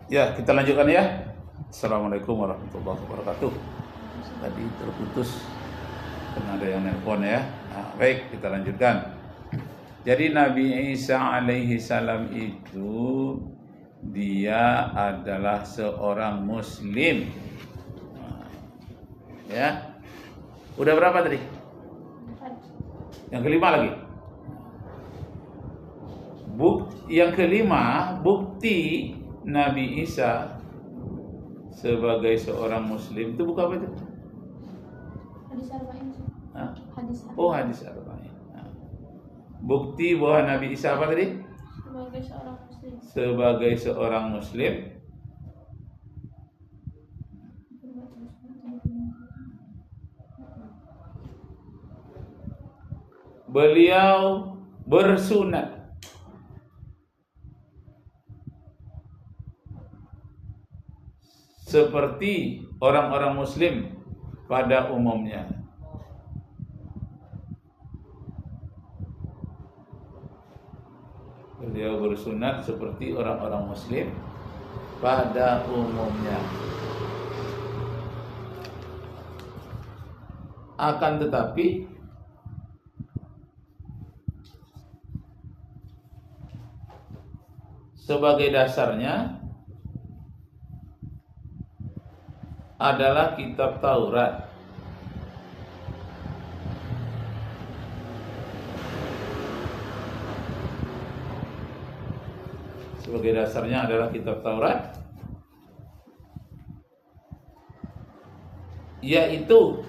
Ya, kita lanjutkan ya. Assalamualaikum warahmatullahi wabarakatuh. Tadi terputus karena ada yang nelpon ya. Nah, baik, kita lanjutkan. Jadi Nabi Isa alaihi salam itu dia adalah seorang muslim. Ya. Udah berapa tadi? Yang kelima lagi. Yang kelima, bukti Nabi Isa sebagai seorang muslim itu bukan apa itu? Hadis arba'in. Hadis arba'in. Oh, hadis arba'in. Bukti bahwa Nabi Isa apa tadi? Sebagai seorang muslim. Sebagai seorang muslim. Beliau bersunat. Seperti orang-orang muslim pada umumnya. Beliau bersunat seperti orang-orang muslim pada umumnya. Akan tetapi sebagai dasarnya adalah kitab Taurat. Sebagai dasarnya adalah kitab Taurat, yaitu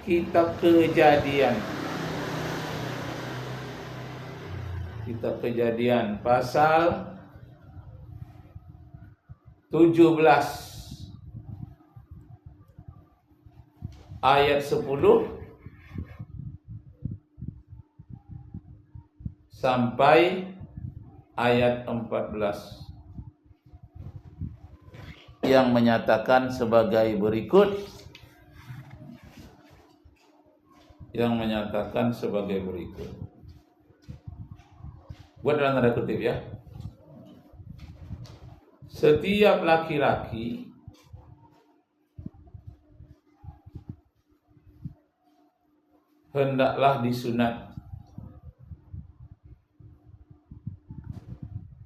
kitab Kejadian. Kitab Kejadian pasal 17 ayat 10 sampai ayat 14 yang menyatakan sebagai berikut. Buat dalam tanda kutip ya. Setiap laki-laki hendaklah disunat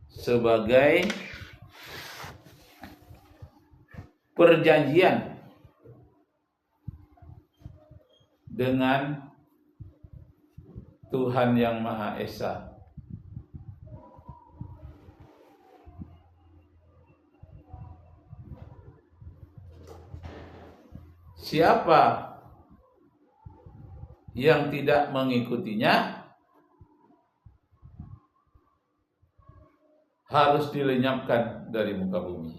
sebagai perjanjian dengan Tuhan yang Maha Esa. Siapa yang tidak mengikutinya harus dilenyapkan dari muka bumi.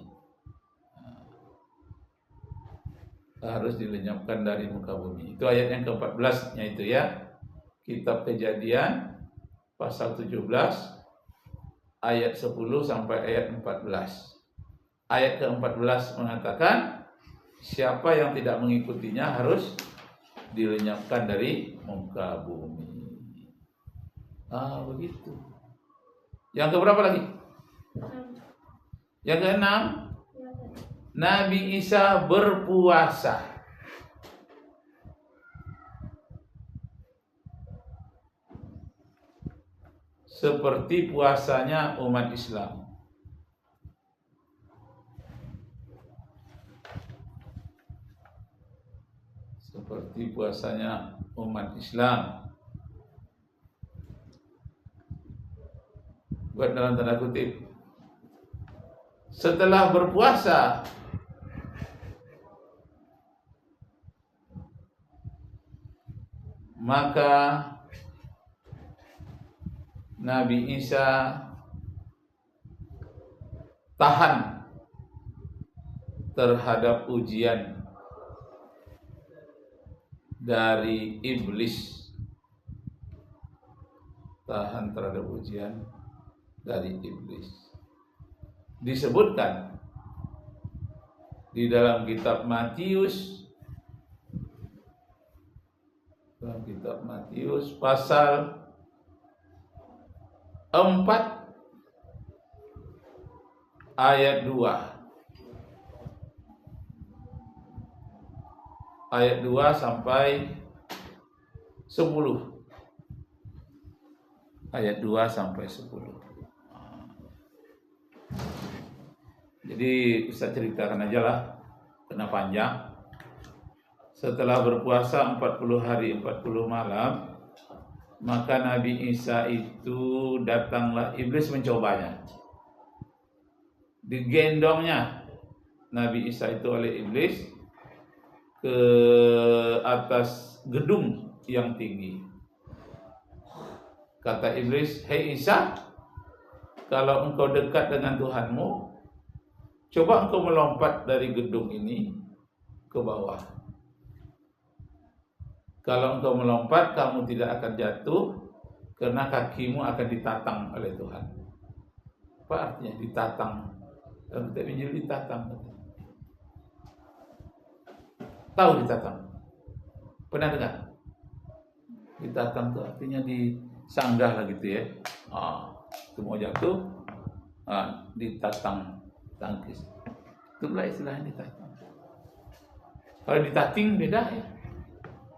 Harus dilenyapkan dari muka bumi. Itu ayat yang ke-14-nya itu ya. Kitab Kejadian pasal 17 ayat 10 sampai ayat 14. Ayat ke-14 mengatakan siapa yang tidak mengikutinya harus dilenyapkan dari muka bumi. Begitu. Yang keberapa lagi? Yang keenam, Nabi Isa berpuasa. Seperti puasanya umat Islam. Seperti puasanya umat Islam. Buat dalam tanda kutip. Setelah berpuasa, maka Nabi Isa tahan terhadap ujian dari iblis. Tahan terhadap ujian dari iblis. Disebutkan di dalam kitab Matius, pasal 4 ayat 2. Ayat 2 sampai 10. Ayat 2 sampai 10. Jadi Ustaz ceritakan aja lah, karena panjang. Setelah berpuasa 40 hari 40 malam, maka Nabi Isa itu datanglah iblis mencobanya. Digendongnya Nabi Isa itu oleh iblis ke atas gedung yang tinggi. Kata iblis, "Hei Isa, kalau engkau dekat dengan Tuhanmu, coba engkau melompat dari gedung ini ke bawah. Kalau engkau melompat, kamu tidak akan jatuh karena kakimu akan ditatang oleh Tuhan." Apa artinya ditatang? Dalam kitab Injil ditatang. Tahu ditatang? Pernah dengar? Ditatang itu artinya disanggah lah gitu ya. Itu mau jatuh, ditatang tangkis. Itulah istilahnya ditatang. Kalau ditating beda ya.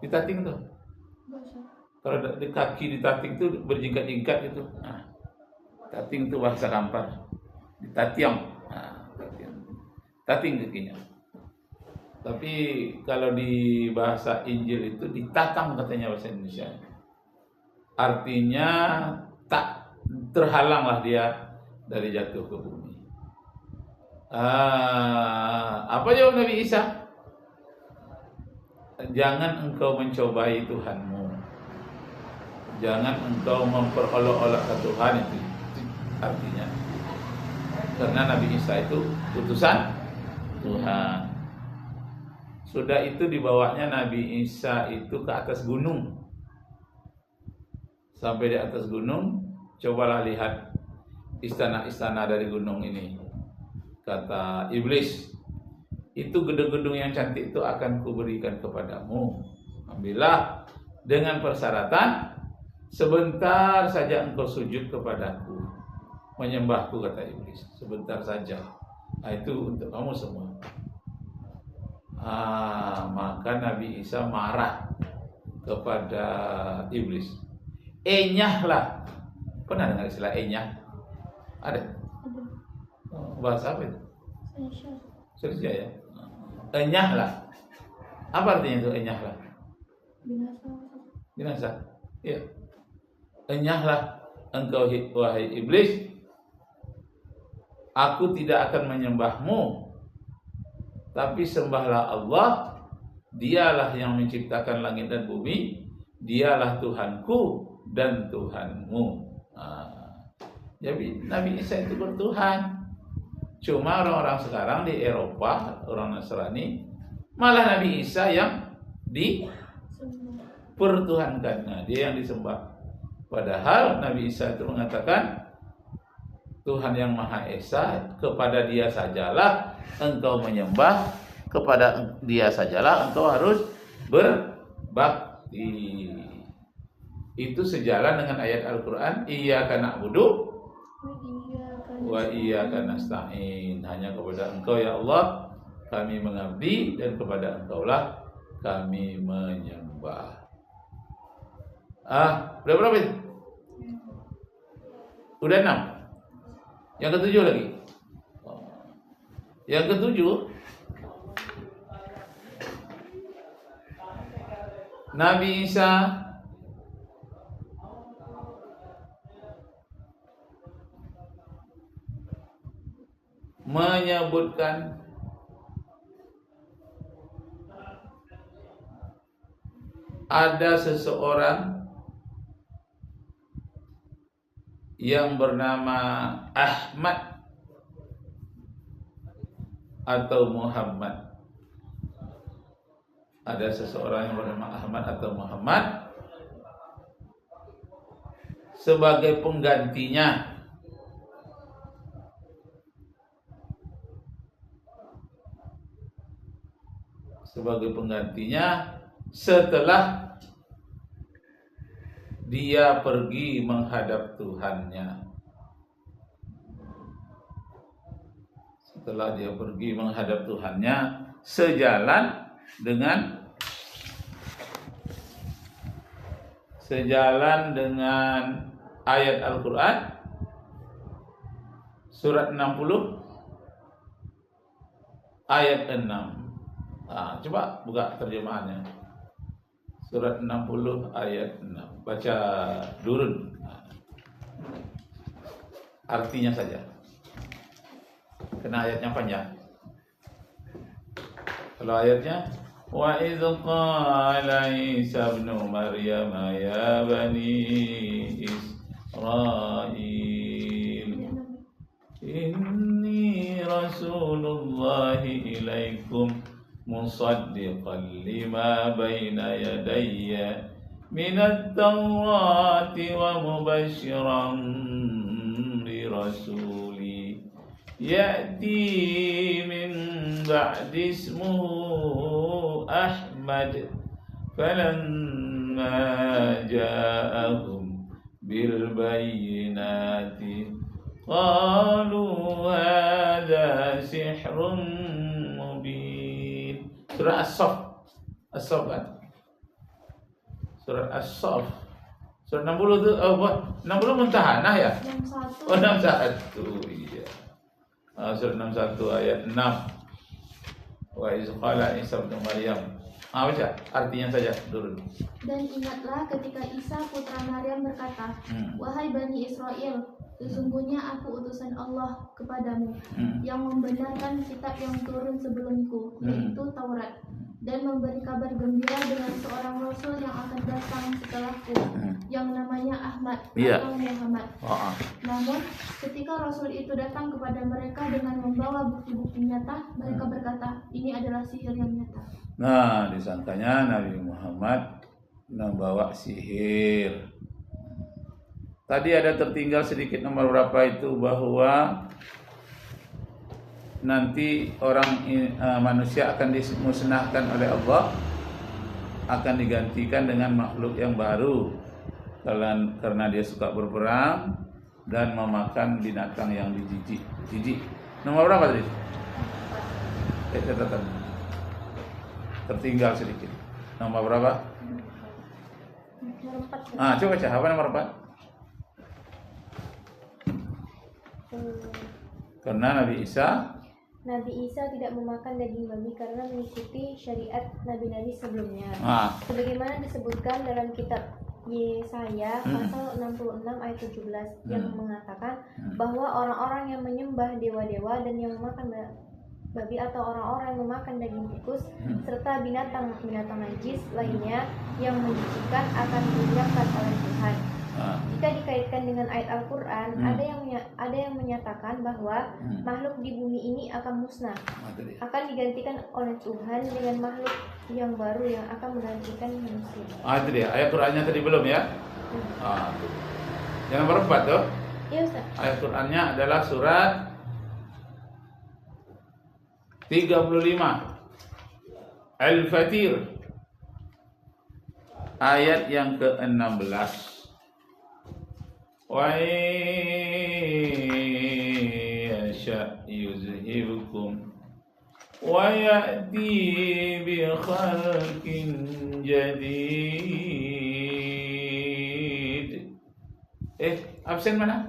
Ditating tuh. Kalau di kaki ditating tuh berjingkat-jingkat gitu. Tating itu bahasa Kampar. Ditatiang. Tating kakinya. Tapi kalau di bahasa Injil itu ditatang katanya bahasa Indonesia. Artinya tak terhalanglah dia dari jatuh ke bumi. Apa jawab Nabi Isa? Jangan engkau mencobai Tuhanmu. Jangan engkau memperolok-olok ke Tuhan, itu artinya. Karena Nabi Isa itu utusan Tuhan. Sudah itu dibawanya Nabi Isa itu ke atas gunung. Sampai di atas gunung, cobalah lihat istana-istana dari gunung ini. Kata iblis, itu gedung-gedung yang cantik itu akan kuberikan kepadamu. Ambillah dengan persyaratan sebentar saja engkau sujud kepadaku, menyembahku, kata iblis. Sebentar saja. Itu untuk kamu semua. Maka Nabi Isa marah kepada iblis. Enyahlah. Pernah dengar istilah enyah? Ada? Bahasa apa itu? Serius ya? Enyahlah. Apa artinya itu enyahlah? Binasa. Iya. Enyahlah engkau wahai iblis. Aku tidak akan menyembahmu, tapi sembahlah Allah. Dialah yang menciptakan langit dan bumi. Dialah Tuhanku dan Tuhanmu. Jadi Nabi Isa itu bertuhan. Cuma orang-orang sekarang di Eropa, orang Nasrani, malah Nabi Isa yang dipertuhankan. Dia yang disembah. Padahal Nabi Isa itu mengatakan, Tuhan yang Maha Esa, kepada Dia sajalah engkau menyembah, kepada Dia sajalah engkau harus berbakti. Itu sejalan dengan ayat Al-Quran, Iyyaka na'budu wa iyyaka nasta'in. Hanya kepada Engkau ya Allah kami mengabdi, dan kepada Engkaulah kami menyembah. Udah berapa itu? Udah 6. Yang ketujuh lagi. Yang ketujuh, Nabi Isa menyebutkan ada seseorang yang bernama Ahmad atau Muhammad. Ada seseorang yang bernama Ahmad atau Muhammad sebagai penggantinya. Sebagai penggantinya setelah dia pergi menghadap Tuhannya. setelah dia pergi menghadap Tuhannya sejalan dengan ayat Al-Quran surat 60 ayat 6. Coba buka terjemahannya. Surat 60 ayat 6. Baca durun. Artinya saja. Karena ayatnya panjang. Kalau ayatnya wa idz qala Isa ibnu Maryam ya bani Israil inni rasulullahi ilaikum musaddiqan lima baina yadayya minat tawrati wa mubashiran bi rasuli ya'ti min ba'di ismuhu Ahmad falamma ja'ahum bil bayyinati qalu hadza sihrun mubin. Surah As-Saff kan? Surah As-Saff. Surah 60 itu 60 Muntahanah ya? 61. Oh 61 iya. Surah 61 ayat 6. Wa iz qala Isa ibnu Maryam. Baca artinya saja dulu. Dan ingatlah ketika Isa putra Maryam berkata, wahai Bani Israel, sesungguhnya aku utusan Allah kepadamu yang membenarkan kitab yang turun sebelumku, yaitu Taurat, dan memberi kabar gembira dengan seorang Rasul yang akan datang setelahku, yang namanya Ahmad atau Muhammad. Namun ketika Rasul itu datang kepada mereka dengan membawa bukti-bukti nyata, mereka berkata, ini adalah sihir yang nyata. Nah, disangkanya Nabi Muhammad membawa sihir. Tadi ada tertinggal sedikit nomor berapa itu, bahwa nanti manusia akan dimusnahkan oleh Allah, akan digantikan dengan makhluk yang baru karena dia suka berperang dan memakan binatang yang jijik. Nomor berapa tadi? Catatan. Tertinggal sedikit. Nomor berapa? Nomor 4. Coba baca apa nomor 4? Karena Nabi Isa tidak memakan daging babi karena mengikuti syariat nabi-nabi sebelumnya. Sebagaimana disebutkan dalam kitab Yesaya pasal 66 ayat 17 yang mengatakan bahwa orang-orang yang menyembah dewa-dewa dan yang memakan babi atau orang-orang yang memakan daging tikus serta binatang-binatang najis lainnya yang menjijikkan akan dimuliakan oleh Tuhan. Jika dikaitkan dengan ayat Al-Quran, ada yang menyatakan bahwa makhluk di bumi ini akan musnah, akan digantikan oleh Tuhan dengan makhluk yang baru yang akan menggantikan manusia. Itu dia, ayat Qurannya tadi belum ya? Yang nomor 4 tuh? Iya Ustaz. Ayat Qurannya adalah surat 35 Al-Fatir, ayat yang ke-16. Wa yasha yuzhibukum wa ya'ti bi khalqin jadid. Absen mana?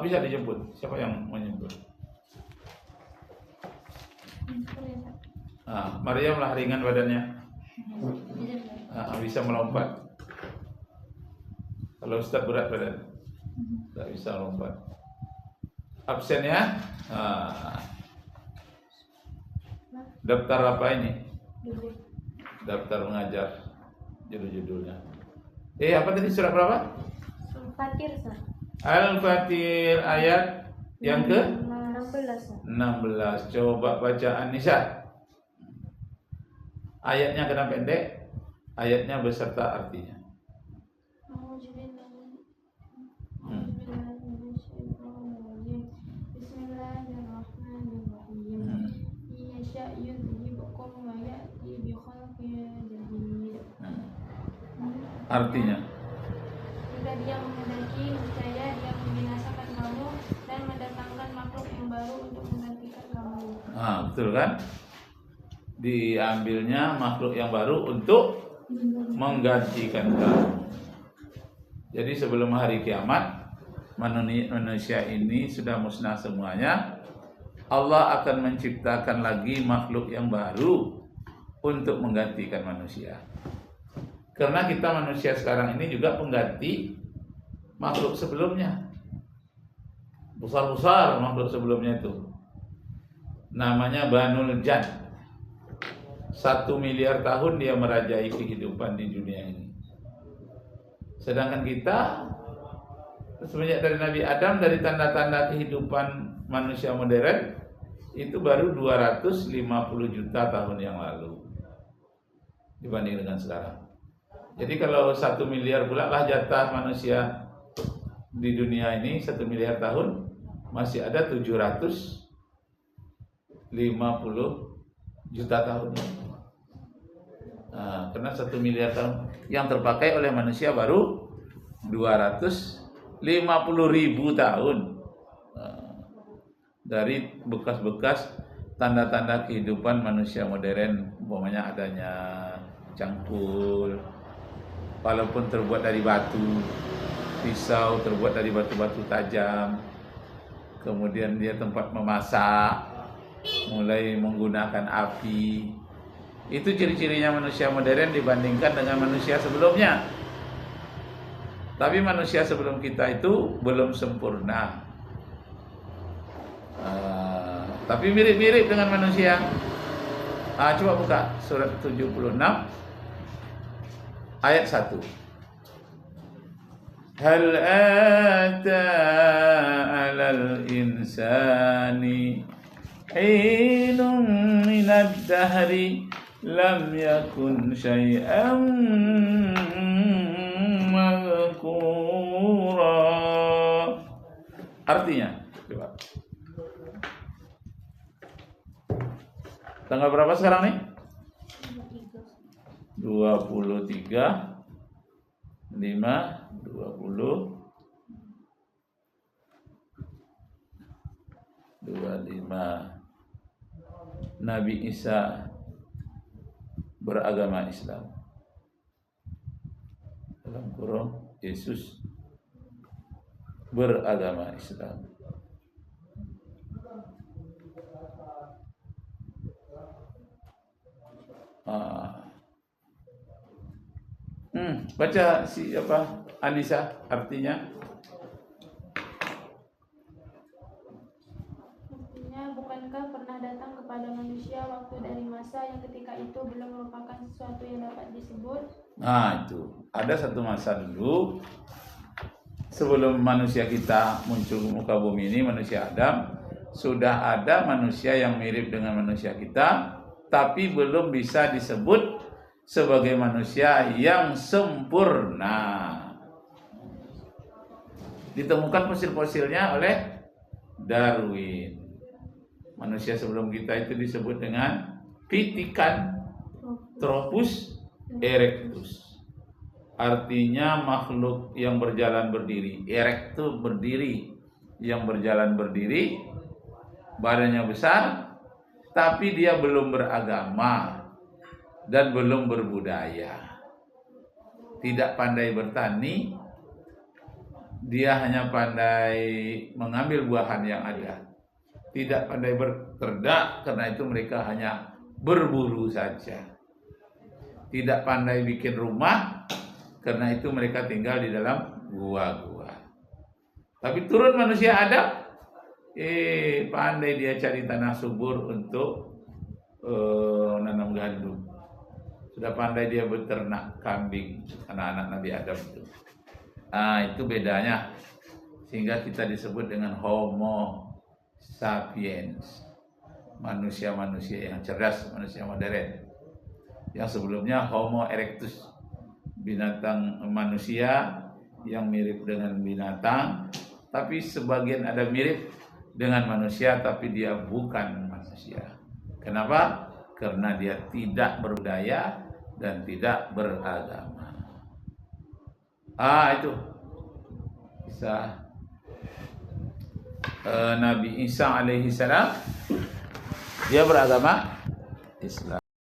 Bisa dijemput. Siapa yang menjemput? Maryam lah, ringan badannya. Bisa melompat. Kalau Ustaz berat badan, tak bisa lompat. Absen ya. Daftar apa ini? Daftar mengajar. Judul-judulnya. Apa tadi, surat berapa? Fatir, Ustaz. Al-Fatir ayat yang ke 16. Coba bacaan Nisa. Ayatnya kena pendek, ayatnya beserta artinya. Artinya, jika dia menghendaki, niscaya dia membinasakan kamu dan mendatangkan Betul kan? Diambilnya makhluk yang baru untuk menggantikan kamu. Jadi sebelum hari kiamat, manusia ini sudah musnah semuanya. Allah akan menciptakan lagi makhluk yang baru untuk menggantikan manusia. Karena kita manusia sekarang ini juga pengganti makhluk sebelumnya. Besar-besar makhluk sebelumnya itu. Namanya Banul Jan. 1 miliar tahun dia merajai kehidupan di dunia ini. Sedangkan kita semenjak dari Nabi Adam, dari tanda-tanda kehidupan manusia modern itu baru 250 juta tahun yang lalu dibanding dengan sekarang. Jadi kalau 1 miliar pula lah jatah manusia di dunia ini, 1 miliar tahun masih ada 750 juta tahun. Karena 1 miliar tahun yang terpakai oleh manusia baru 250 ribu tahun. Dari bekas-bekas tanda-tanda kehidupan manusia modern, umpamanya adanya cangkul, walaupun terbuat dari batu, pisau terbuat dari batu-batu tajam, kemudian dia tempat memasak, mulai menggunakan api. Itu ciri-cirinya manusia modern dibandingkan dengan manusia sebelumnya. Tapi manusia sebelum kita itu belum sempurna. Tapi mirip-mirip dengan manusia. Coba buka surat 76 ayat 1. Hal ata 'alal insani hinun minad dahri lam yakun syai'an madhkura. Artinya, coba. Tanggal berapa sekarang nih? 23 5 20 25 Nabi Isa beragama Islam. Dalam kurung Yesus beragama Islam. Baca Anissa artinya. Bukankah pernah datang kepada manusia waktu dari masa yang ketika itu belum merupakan sesuatu yang dapat disebut? Itu ada satu masa dulu sebelum manusia kita muncul ke muka bumi ini, manusia Adam, sudah ada manusia yang mirip dengan manusia kita, tapi belum bisa disebut sebagai manusia yang sempurna. Ditemukan fosil-fosilnya oleh Darwin. Manusia sebelum kita itu disebut dengan Pithecanthropus erectus. Artinya makhluk yang berjalan berdiri. Erect itu berdiri, yang berjalan berdiri, badannya besar, tapi dia belum beragama dan belum berbudaya. Tidak pandai bertani, dia hanya pandai mengambil buahan yang ada. Tidak pandai berternak, karena itu mereka hanya berburu saja. Tidak pandai bikin rumah, karena itu mereka tinggal di dalam gua-gua. Tapi turun manusia Adam, pandai dia cari tanah subur untuk nanam gandum. Sudah pandai dia beternak kambing, anak-anak Nabi Adam itu. Itu bedanya. Sehingga kita disebut dengan Homo sapiens, manusia-manusia yang cerdas, manusia modern. Yang sebelumnya Homo erectus, binatang manusia yang mirip dengan binatang, tapi sebagian ada mirip dengan manusia, tapi dia bukan manusia. Kenapa? Karena dia tidak berbudaya dan tidak beragama. Itu bisa Nabi Isa alaihi salam Dia beragama Islam.